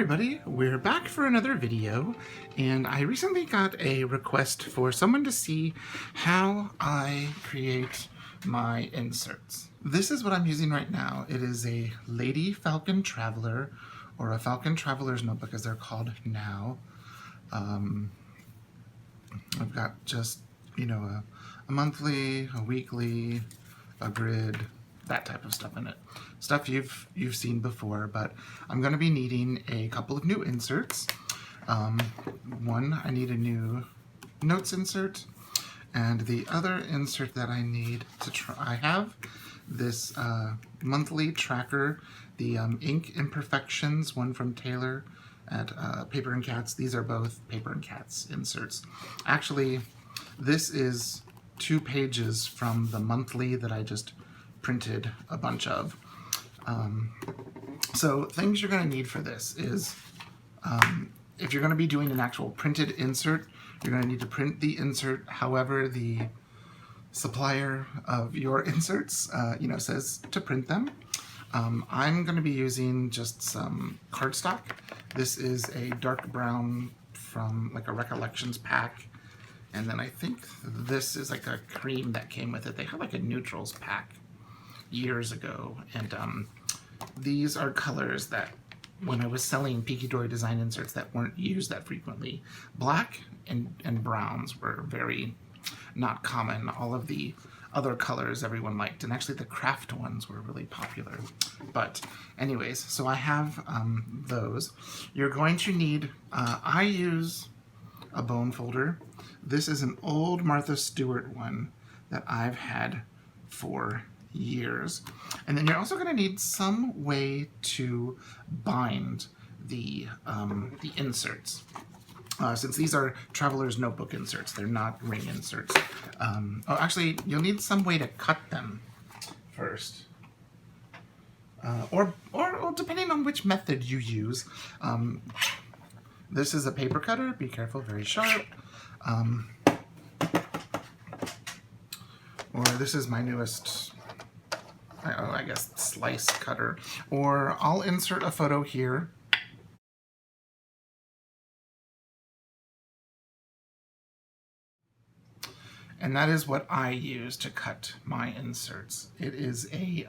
everybody, we're back for another video, and I recently got a request for someone to see how I create my inserts. This is what I'm using right now. It is a Lady Falcon Traveler, or a Falcon Traveler's notebook as they're called now. I've got just, a monthly, a weekly, a grid, that type of stuff in it. Stuff you've seen before, but I'm going to be needing a couple of new inserts. One, I need a new notes insert, and the other insert that I need to try, I have this monthly tracker, the Ink Imperfections, one from Taylor at Paper and Cats. These are both Paper and Cats inserts. Actually, this is 2 pages from the monthly that I just printed a bunch of. So things you're going to need for this is, if you're going to be doing an actual printed insert, you're going to need to print the insert however the supplier of your inserts says to print them. I'm going to be using just some cardstock. This is a dark brown from like a Recollections pack, and then I think this is like a cream that came with it. They had like a neutrals pack years ago, and these are colors that when I was selling Peaky Dory design inserts that weren't used that frequently, black and browns were very not common. All of the other colors everyone liked, and actually the kraft ones were really popular. But anyways, so I have those. You're going to need, I use a bone folder. This is an old Martha Stewart one that I've had for years. And then you're also going to need some way to bind the inserts. Since these are Traveler's Notebook inserts, they're not ring inserts. Actually, you'll need some way to cut them first. Or depending on which method you use. This is a paper cutter. Be careful, very sharp. Or this is my newest, I guess, slice cutter. Or I'll insert a photo here. And that is what I use to cut my inserts. It is a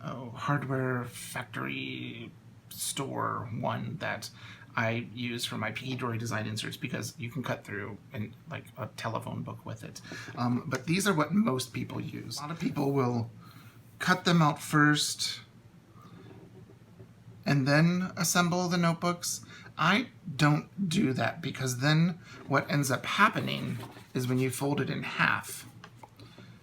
hardware factory store one that I use for my Peaky Dory design inserts because you can cut through and like a telephone book with it. But these are what most people use. A lot of people will cut them out first and then assemble the notebooks. I don't do that because then what ends up happening is when you fold it in half,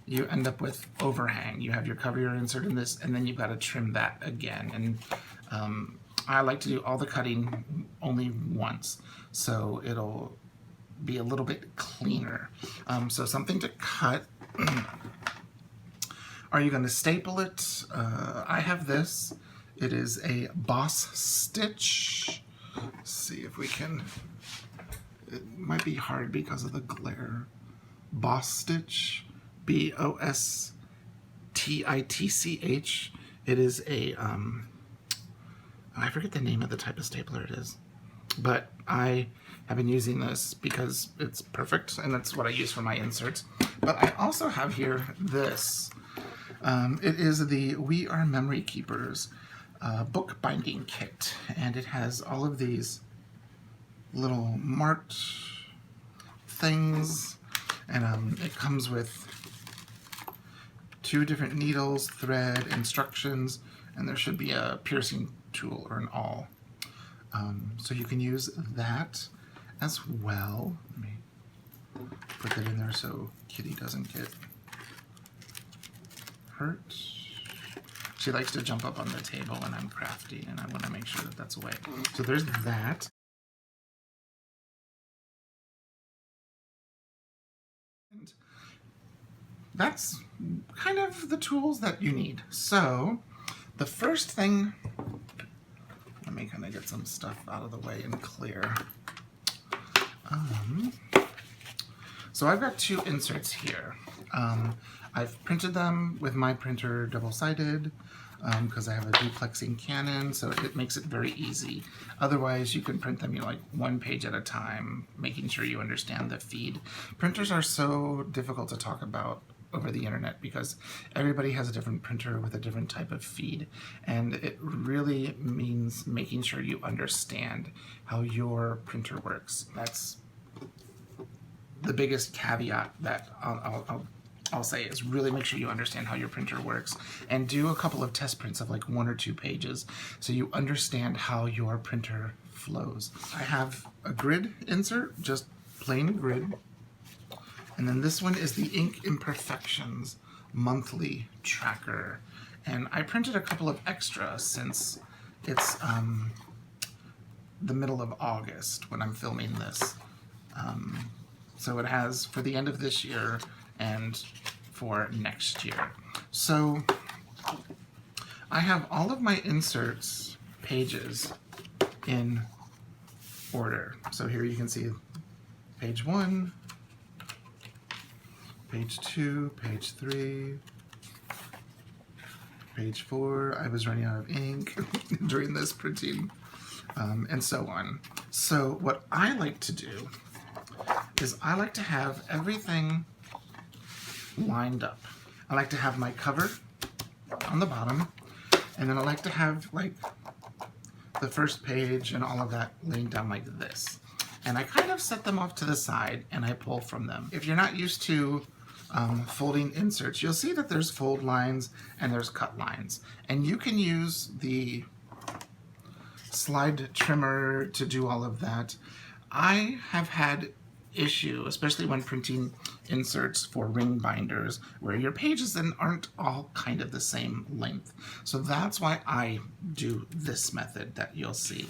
you end up with overhang. You have your cover your insert in this, and then you've got to trim that again. And I like to do all the cutting only once, so it'll be a little bit cleaner. So something to cut. Are you going to staple it? I have this. It is a Boss Stitch. Let's see if we can. It might be hard because of the glare. Boss Stitch. Bostitch. It is a I forget the name of the type of stapler it is, but I have been using this because it's perfect, and that's what I use for my inserts. But I also have here this. It is the We Are Memory Keepers book binding kit, and it has all of these little marked things, and it comes with 2 different needles, thread, instructions, and there should be a piercing tool or an awl. So you can use that as well. Let me put that in there so Kitty doesn't get hurt. She likes to jump up on the table when I'm crafting, and I want to make sure that that's away. So there's that. And that's kind of the tools that you need. So the first thing, let me kind of get some stuff out of the way and clear. So I've got 2 inserts here. I've printed them with my printer double-sided. because I have a duplexing Canon, so it makes it very easy. Otherwise, you can print them like one page at a time, making sure you understand the feed. Printers are so difficult to talk about over the internet because everybody has a different printer with a different type of feed, and it really means making sure you understand how your printer works. That's the biggest caveat that I'll say is really make sure you understand how your printer works and do a couple of test prints of like 1 or 2 pages so you understand how your printer flows. I have a grid insert, just plain grid. And then this one is the Ink Imperfections monthly tracker. And I printed a couple of extras since it's the middle of August when I'm filming this. So it has for the end of this year and for next year. So I have all of my inserts pages in order. So here you can see page 1, page 2, page 3, page 4. I was running out of ink during this printing, and so on. So what I like to do is I like to have everything lined up. I like to have my cover on the bottom, and then I like to have like the first page and all of that laying down like this. And I kind of set them off to the side and I pull from them. If you're not used to folding inserts, you'll see that there's fold lines and there's cut lines. And you can use the slide trimmer to do all of that. I have had issue, especially when printing inserts for ring binders, where your pages then aren't all kind of the same length. So that's why I do this method that you'll see.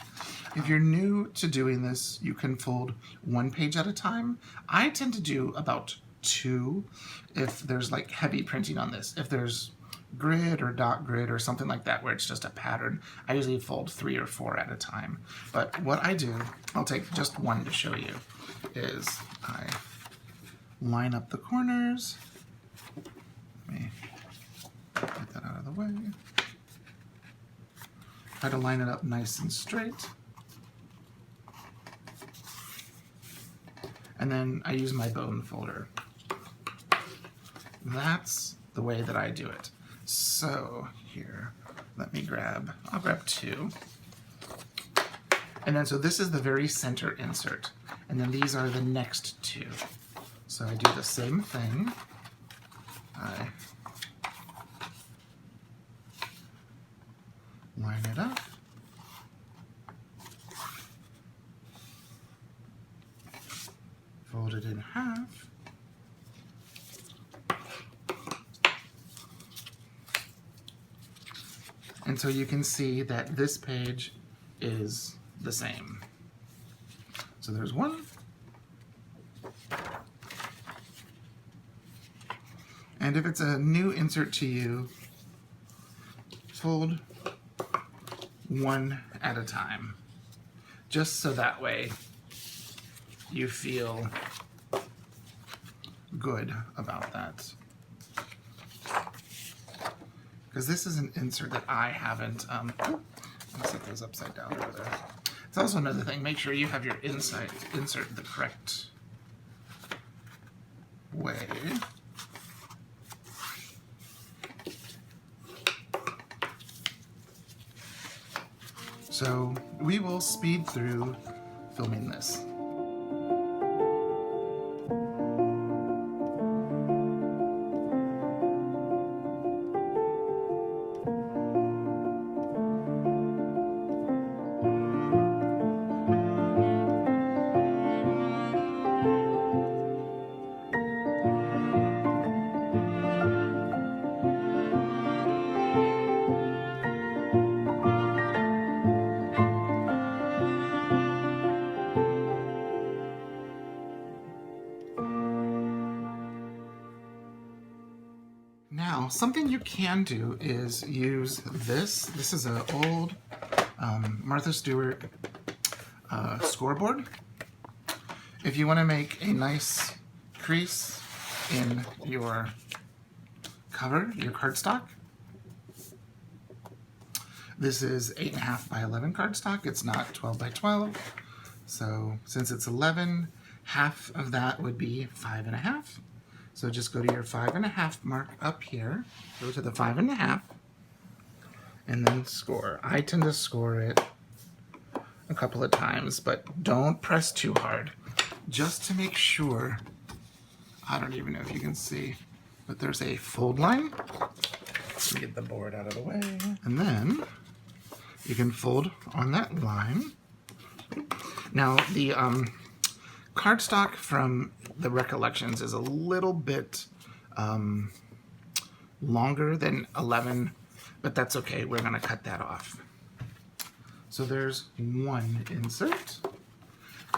If you're new to doing this, you can fold 1 page at a time. I tend to do about 2 if there's like heavy printing on this. If there's grid or dot grid or something like that where it's just a pattern, I usually fold 3 or 4 at a time. But what I do, I'll take just 1 to show you, is I line up the corners. Let me get that out of the way. Try to line it up nice and straight. And then I use my bone folder. That's the way that I do it. So here, I'll grab 2. And then so this is the very center insert. And then these are the next 2. So I do the same thing. I line it up. Fold it in half. And so you can see that this page is the same. So there's 1. And if it's a new insert to you, fold 1 at a time. Just so that way you feel good about that. Because this is an insert that I haven't, I'll set those upside down over there. It's also another thing, make sure you have your insert the correct way. So we will speed through filming this. Now, something you can do is use this. This is an old Martha Stewart scoreboard. If you want to make a nice crease in your cover, your cardstock, This is 8.5 by 11 cardstock. It's not 12 by 12. So since it's 11, half of that would be 5.5. So just go to your 5.5 mark up here, go to the 5.5, and then score. I tend to score it a couple of times, but don't press too hard, just to make sure. I don't even know if you can see, but there's a fold line. Let me get the board out of the way. And then you can fold on that line. Now, the cardstock from the Recollections is a little bit longer than 11, but that's okay. We're going to cut that off. So there's one insert,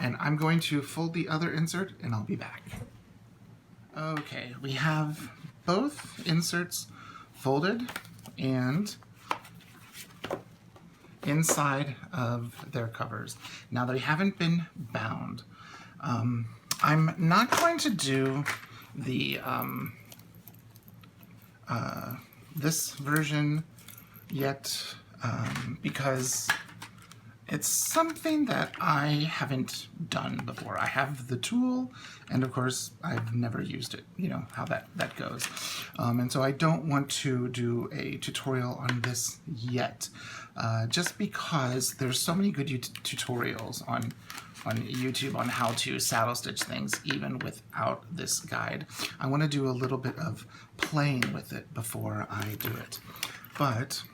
and I'm going to fold the other insert, and I'll be back. Okay, we have both inserts folded and inside of their covers. Now, they haven't been bound. I'm not going to do the this version yet because it's something that I haven't done before. I have the tool, and of course, I've never used it. You know how that goes. And so I don't want to do a tutorial on this yet, just because there's so many good tutorials on YouTube on how to saddle stitch things even without this guide. I want to do a little bit of playing with it before I do it. But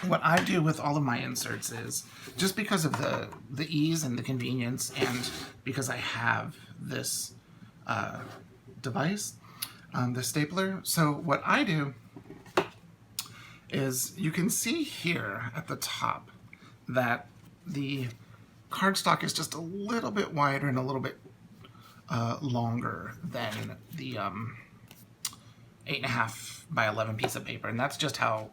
what I do with all of my inserts is, just because of the ease and the convenience, and because I have this device, the stapler, so what I do is, you can see here at the top that the cardstock is just a little bit wider and a little bit longer than the 8.5 by 11 piece of paper, and that's just how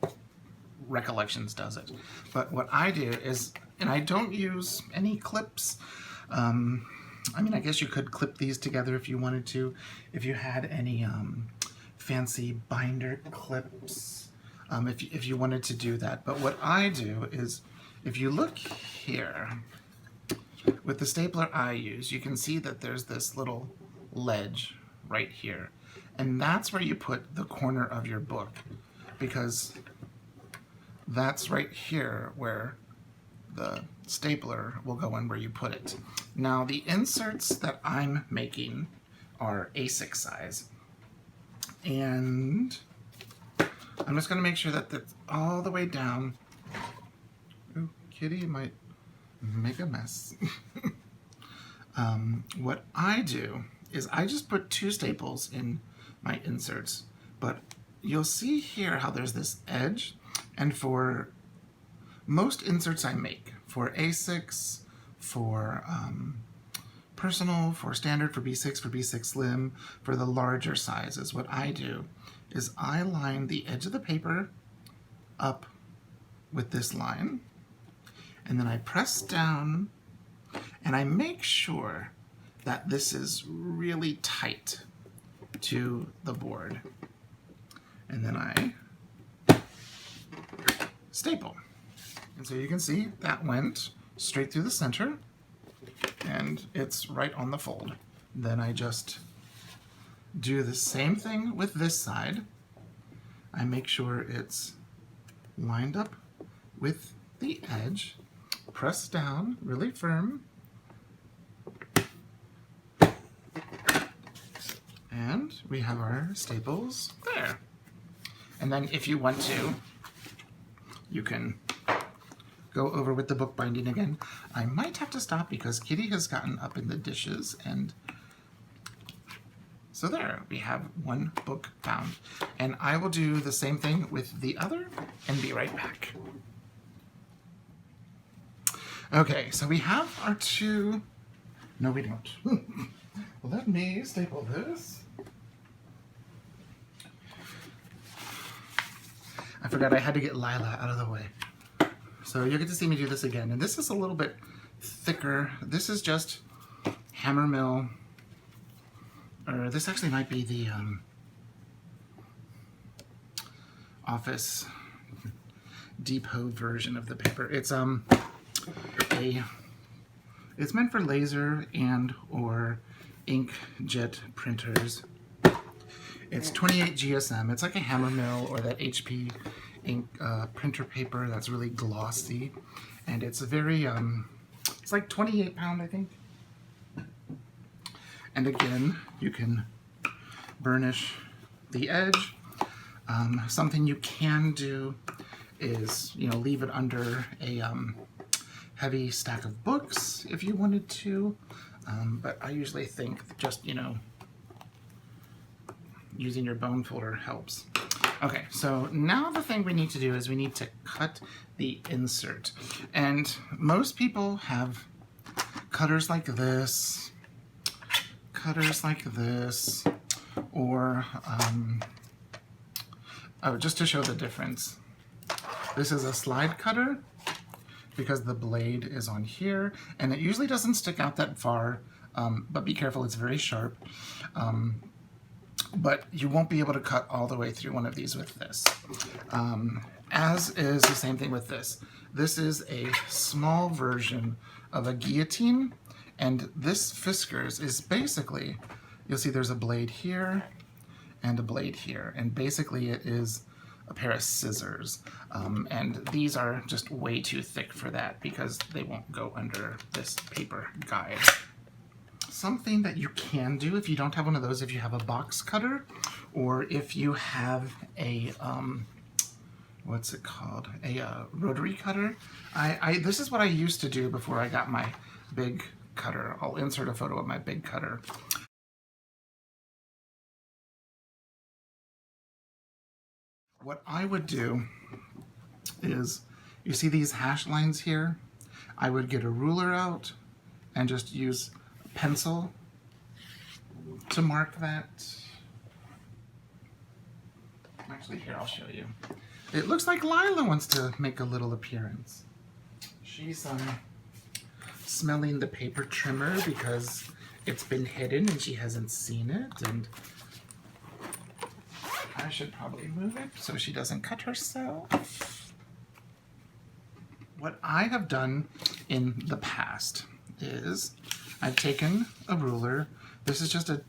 Recollections does it. But what I do is, and I don't use any clips. I mean, I guess you could clip these together if you wanted to, if you had any fancy binder clips, if you wanted to do that. But what I do is, if you look here, with the stapler I use, you can see that there's this little ledge right here. And that's where you put the corner of your book, because that's right here where the stapler will go in, where you put it. Now, the inserts that I'm making are A6 size. And I'm just going to make sure that that's all the way down. Ooh, Kitty might make a mess. What I do is I just put 2 staples in my inserts, but you'll see here how there's this edge, and for most inserts I make, for A6, for personal, for standard, for B6, for B6 slim, for the larger sizes, what I do is I line the edge of the paper up with this line, and then I press down, and I make sure that this is really tight to the board. And then I staple. And so you can see that went straight through the center, and it's right on the fold. Then I just do the same thing with this side. I make sure it's lined up with the edge, press down really firm, and we have our staples there. And then if you want to, you can go over with the book binding again. I might have to stop because Kitty has gotten up in the dishes, and so there, we have one book bound. And I will do the same thing with the other and be right back. Okay, so we have our 2, no we don't. Let me staple this. I forgot I had to get Lila out of the way. So you'll get to see me do this again. And this is a little bit thicker. This is just hammer mill, or this actually might be the depot version of the paper. It's it's meant for laser and or inkjet printers. It's 28 GSM. It's like a hammer mill or that HP ink printer paper that's really glossy, and it's a very it's like 28 pound, I think. And again, you can burnish the edge. Something you can do is, you know, leave it under a heavy stack of books if you wanted to, but I usually think just, you know, using your bone folder helps. Okay, so now the thing we need to do is we need to cut the insert. And most people have cutters like this, or, oh, just to show the difference. This is a slide cutter because the blade is on here, and it usually doesn't stick out that far, but be careful, it's very sharp. But you won't be able to cut all the way through one of these with this. As is the same thing with this. This is a small version of a guillotine, and this Fiskars is basically, you'll see there's a blade here and a blade here, and basically it is a pair of scissors. And these are just way too thick for that because they won't go under this paper guide. Something that you can do if you don't have one of those, if you have a box cutter, or if you have a what's it called, a rotary cutter. This is what I used to do before I got my big cutter. I'll insert a photo of my big cutter. What I would do is, you see these hash lines here? I would get a ruler out and just use pencil to mark that. Actually, here, I'll show you. It looks like Lila wants to make a little appearance. She's smelling the paper trimmer because it's been hidden and she hasn't seen it, and I should probably move it so she doesn't cut herself. What I have done in the past is I've taken a ruler. This is just an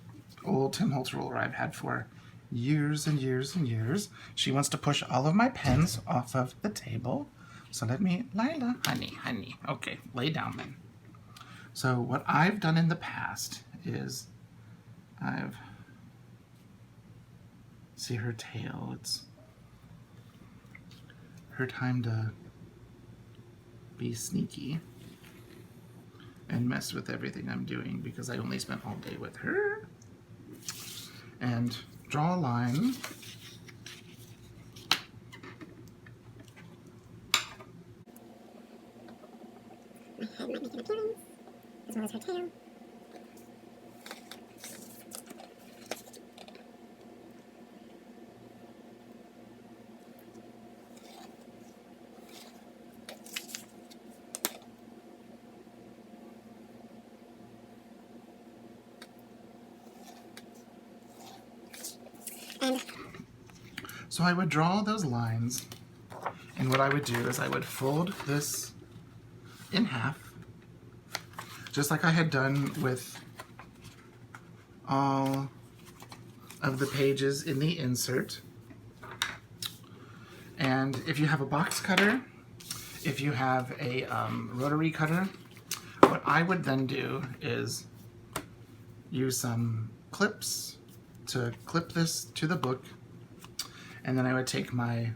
old Tim Holtz ruler I've had for years and years and years. She wants to push all of my pens off of the table. So let me, Lila, honey. Okay, lay down then. So what I've done in the past is see her tail. It's her time to be sneaky and mess with everything I'm doing because I only spent all day with her. And draw a line. My head might make an appearance, as well as her tail. So I would draw those lines, and what I would do is I would fold this in half, just like I had done with all of the pages in the insert. And if you have a box cutter, if you have a rotary cutter, what I would then do is use some clips to clip this to the book. And then I would take my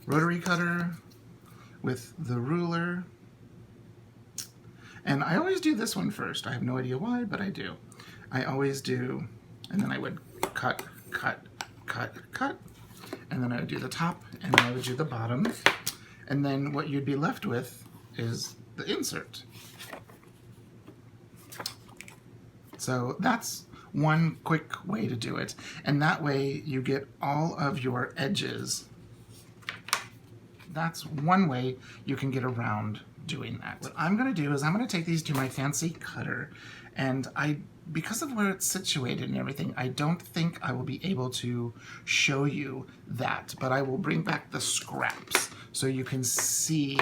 rotary cutter with the ruler. And I always do this one first. I have no idea why, but I do. I always do, and then I would cut. And then I would do the top, and then I would do the bottom. And then what you'd be left with is the insert. So that's one quick way to do it, and that way you get all of your edges. That's one way you can get around doing that. What I'm going to do is I'm going to take these to my fancy cutter, and because of where it's situated and everything, I don't think I will be able to show you that, but I will bring back the scraps so you can see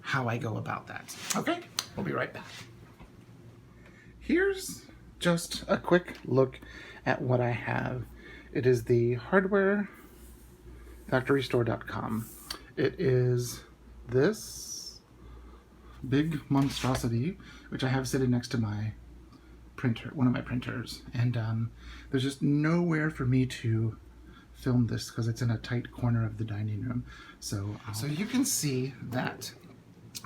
how I go about that. Okay, we'll be right back. Here's just a quick look at what I have. It is the hardwarefactorystore.com. It is this big monstrosity, which I have sitting next to my printer, one of my printers, and there's just nowhere for me to film this because it's in a tight corner of the dining room. So you can see that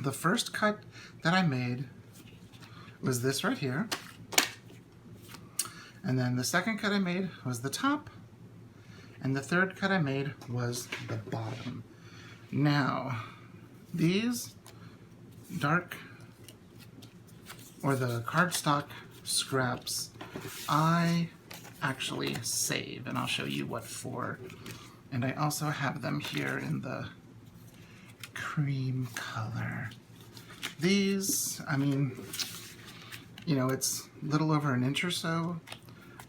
the first cut that I made was this right here, and then the second cut I made was the top, and the third cut I made was the bottom. Now, these dark, or the cardstock scraps, I actually save, and I'll show you what for. And I also have them here in the cream color. These, I mean, you know, it's a little over an inch or so.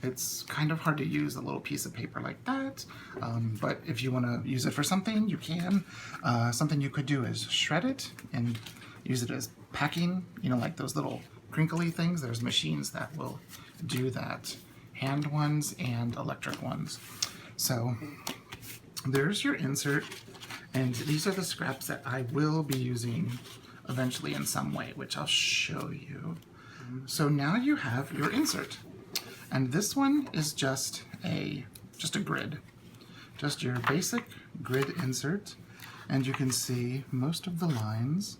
It's kind of hard to use a little piece of paper like that, but if you want to use it for something, you can. Something you could do is shred it and use it as packing, you know, like those little crinkly things. There's machines that will do that, hand ones and electric ones. So there's your insert, and these are the scraps that I will be using eventually in some way, which I'll show you. So now you have your insert. And this one is just a grid, just your basic grid insert. And you can see most of the lines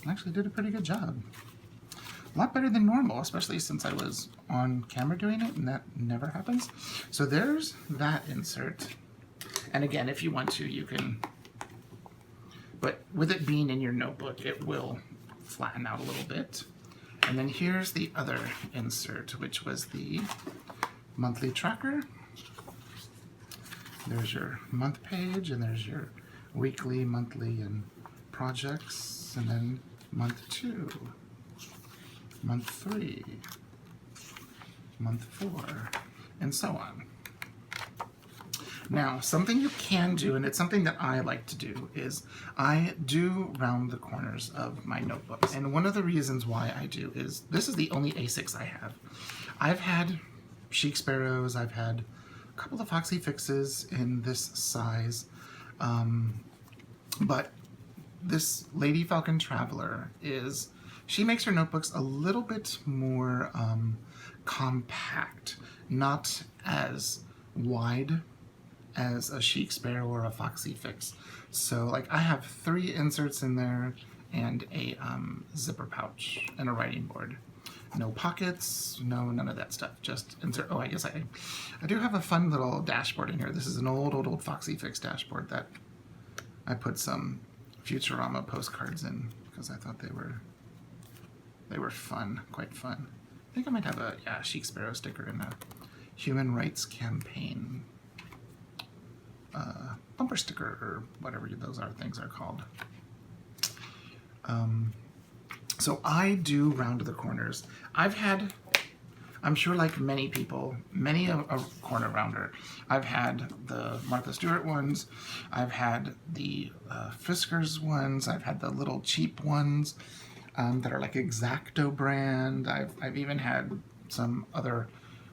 actually did a pretty good job. A lot better than normal, especially since I was on camera doing it, and that never happens. So there's that insert. And again, if you want to, you can, but with it being in your notebook, it will flatten out a little bit. And then here's the other insert, which was the monthly tracker. There's your month page, and there's your weekly, monthly, and projects, and then month 2, month 3, month 4, and so on. Now, something you can do, and it's something that I like to do, is I do round the corners of my notebooks. And one of the reasons why I do is, this is the only A6 I have. I've had Chic Sparrows, I've had a couple of Foxy Fixes in this size, but this Lady Falcon Traveler she makes her notebooks a little bit more compact, not as wide as a Chic Sparrow or a Foxy Fix. So like I have 3 inserts in there and a zipper pouch and a writing board. No pockets, none of that stuff, just insert. Oh, I guess I do have a fun little dashboard in here. This is an old Foxy Fix dashboard that I put some Futurama postcards in because I thought they were fun, quite fun. I think I might have a Chic Sparrow sticker and a Human Rights Campaign bumper sticker, or whatever those things are called. So I do round the corners. I'm sure like many people, many a corner rounder. I've had the Martha Stewart ones, I've had the Fiskars ones, I've had the little cheap ones that are like X-Acto brand. I've even had some other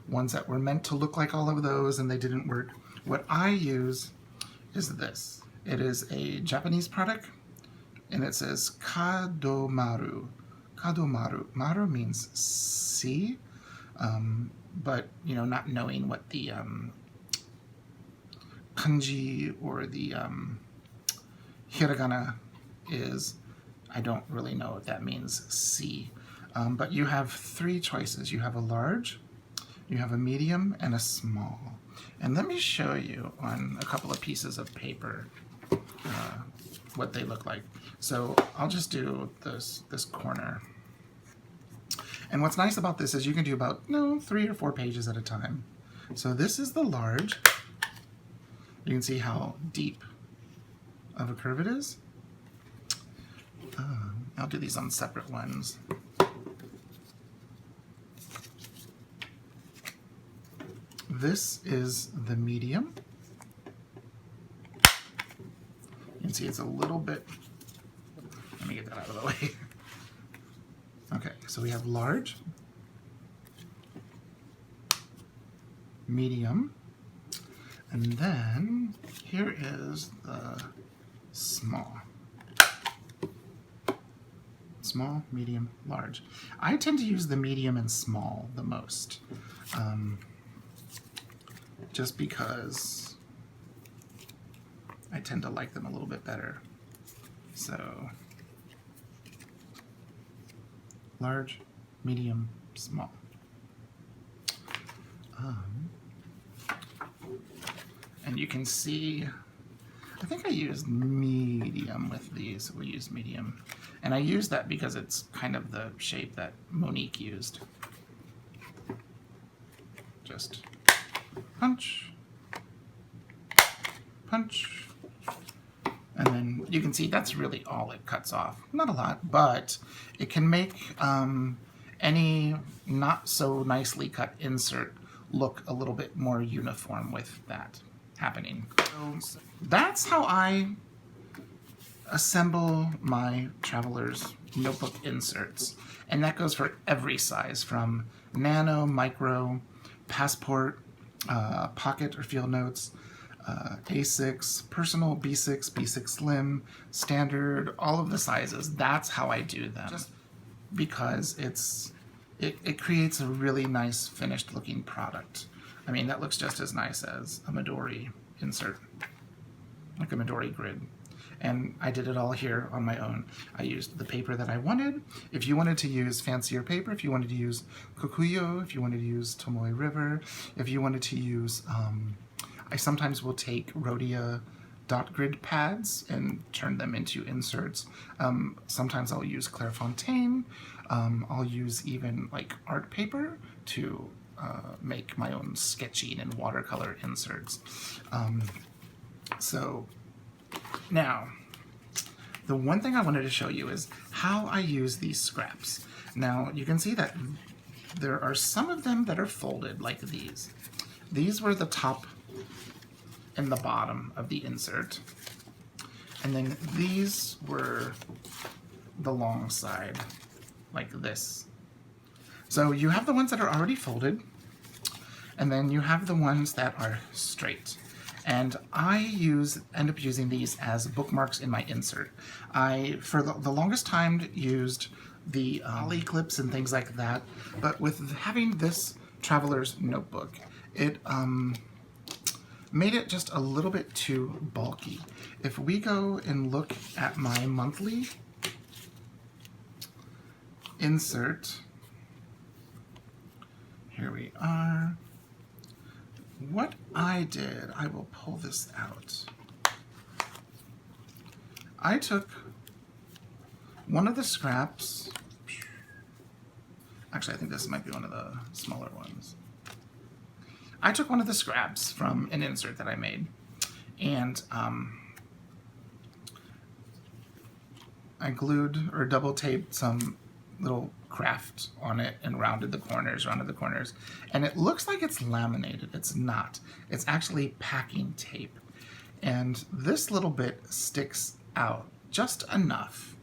ones that were meant to look like all of those and they didn't work. What I use is this. It is a Japanese product, and it says Kadomaru. Kadomaru. Maru means sea, but you know, not knowing what the kanji or the hiragana is, I don't really know if that means sea. But you have 3 choices. You have a large, you have a medium, and a small. And let me show you on a couple of pieces of paper what they look like. So I'll just do this corner. And what's nice about this is you can do about 3 or 4 pages at a time. So this is the large. You can see how deep of a curve it is. I'll do these on separate ones. This is the medium. You can can see it's a little bit, let me get that out of the way. Okay, so we have large, medium, and then here is the small. Small, medium, large. I tend to use the medium and small the most, just because I tend to like them a little bit better. So, large, medium, small. And you can see, I think I used medium with these. We used medium. And I use that because it's kind of the shape that Monique used. Just punch, punch, and then you can see that's really all it cuts off. Not a lot, but it can make any not so nicely cut insert look a little bit more uniform with that happening. So that's how I assemble my traveler's notebook inserts, and that goes for every size, from nano, micro, passport, pocket or field notes, A6, personal, B6, B6 slim, standard, all of the sizes. That's how I do them, just because it creates a really nice finished looking product. I mean, that looks just as nice as a Midori insert, like a Midori grid. And I did it all here on my own. I used the paper that I wanted. If you wanted to use fancier paper, if you wanted to use Kokuyo, if you wanted to use Tomoe River, if you wanted to use, I sometimes will take Rhodia dot grid pads and turn them into inserts. Sometimes I'll use Clairefontaine. I'll use even like art paper to make my own sketching and watercolor inserts. So now, the one thing I wanted to show you is how I use these scraps. Now, you can see that there are some of them that are folded like these. These were the top and the bottom of the insert. And then these were the long side, like this. So you have the ones that are already folded, and then you have the ones that are straight. And I end up using these as bookmarks in my insert. I, for the longest time, used the poly clips and things like that, but with having this traveler's notebook, it made it just a little bit too bulky. If we go and look at my monthly insert, here we are. What I did, I will pull this out. I took one of the scraps. Actually, I think this might be one of the smaller ones. I took one of the scraps from an insert that I made, and I glued or double taped some little kraft on it and rounded the corners, and it looks like it's laminated. It's not. It's actually packing tape. And this little bit sticks out just enough.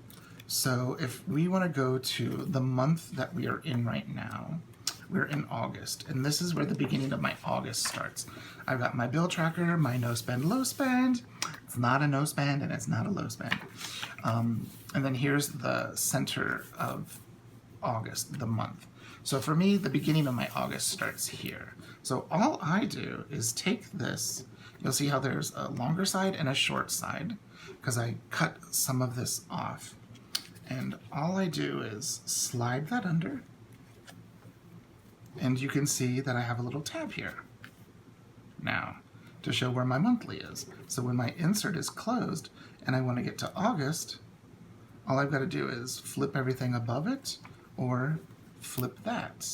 So if we want to go to the month that we are in right now, we're in August, and this is where the beginning of my August starts. I've got my bill tracker, my no spend, low spend. It's not a no spend and it's not a low spend. And then here's the center of August, the month. So for me, the beginning of my August starts here. So all I do is take this. You'll see how there's a longer side and a short side, because I cut some of this off. And all I do is slide that under, and you can see that I have a little tab here now to show where my monthly is. So when my insert is closed and I want to get to August, all I've got to do is flip everything above it or flip that,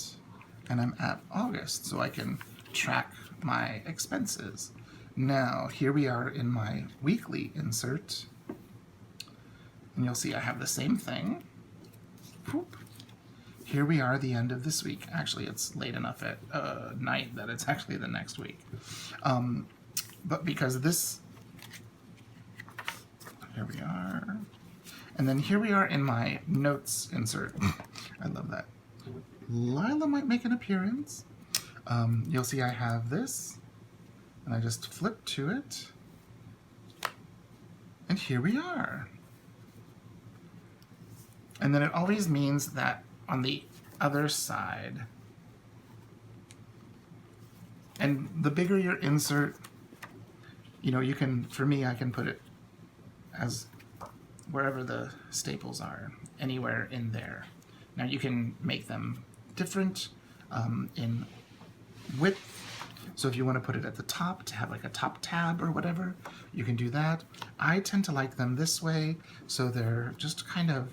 and I'm at August, so I can track my expenses. Now, here we are in my weekly insert, and you'll see I have the same thing. Whoop. Here we are at the end of this week. Actually, it's late enough at night that it's actually the next week. But because this, Here we are. And then here we are in my notes insert. I love that. Lila might make an appearance. You'll see I have this, and I just flip to it. And here we are. And then it always means that on the other side, and the bigger your insert, you know, you can, for me, I can put it as wherever the staples are, anywhere in there. Now you can make them different in width. So if you want to put it at the top to have like a top tab or whatever, you can do that. I tend to like them this way, so they're just kind of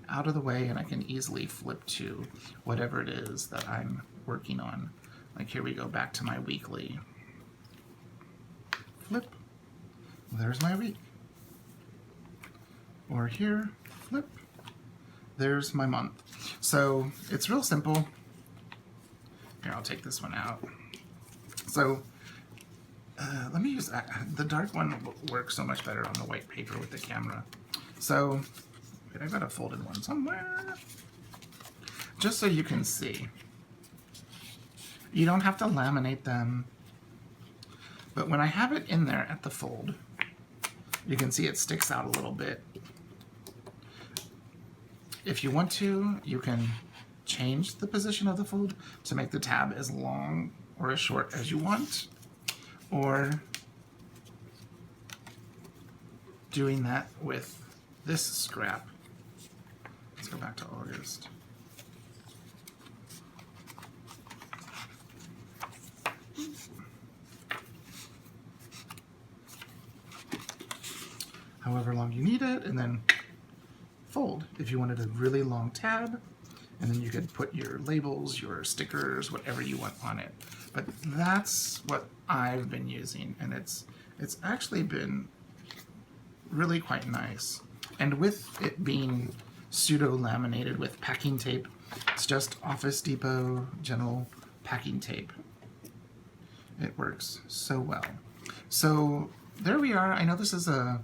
out of the way and I can easily flip to whatever it is that I'm working on. Like here we go back to my weekly. Flip. There's my week. Or here, flip. There's my month. So it's real simple. Here, I'll take this one out. So let me use the dark one works so much better on the white paper with the camera. So wait, I've got a folded one somewhere. Just so you can see. You don't have to laminate them. But when I have it in there at the fold, you can see it sticks out a little bit. If you want to, you can change the position of the fold to make the tab as long or as short as you want, or doing that with this scrap. Let's go back to August. However long you need it, and then fold if you wanted a really long tab, and then you could put your labels, your stickers, whatever you want on it. But that's what I've been using, and it's actually been really quite nice. And with it being pseudo laminated with packing tape, it's just Office Depot general packing tape. It works so well. So there we are. I know this is a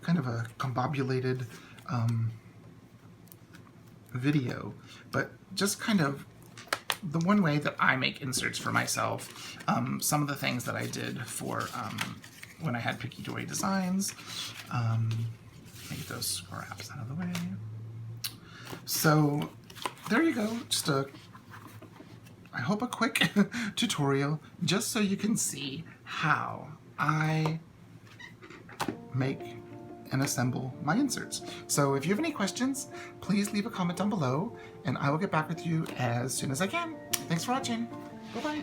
kind of a combobulated video, but just kind of the one way that I make inserts for myself, some of the things that I did for when I had Picky Joy Designs. Let me get those scraps out of the way. So there you go, just I hope a quick tutorial just so you can see how I make and assemble my inserts. So if you have any questions, please leave a comment down below and I will get back with you as soon as I can. Thanks for watching. Bye-bye.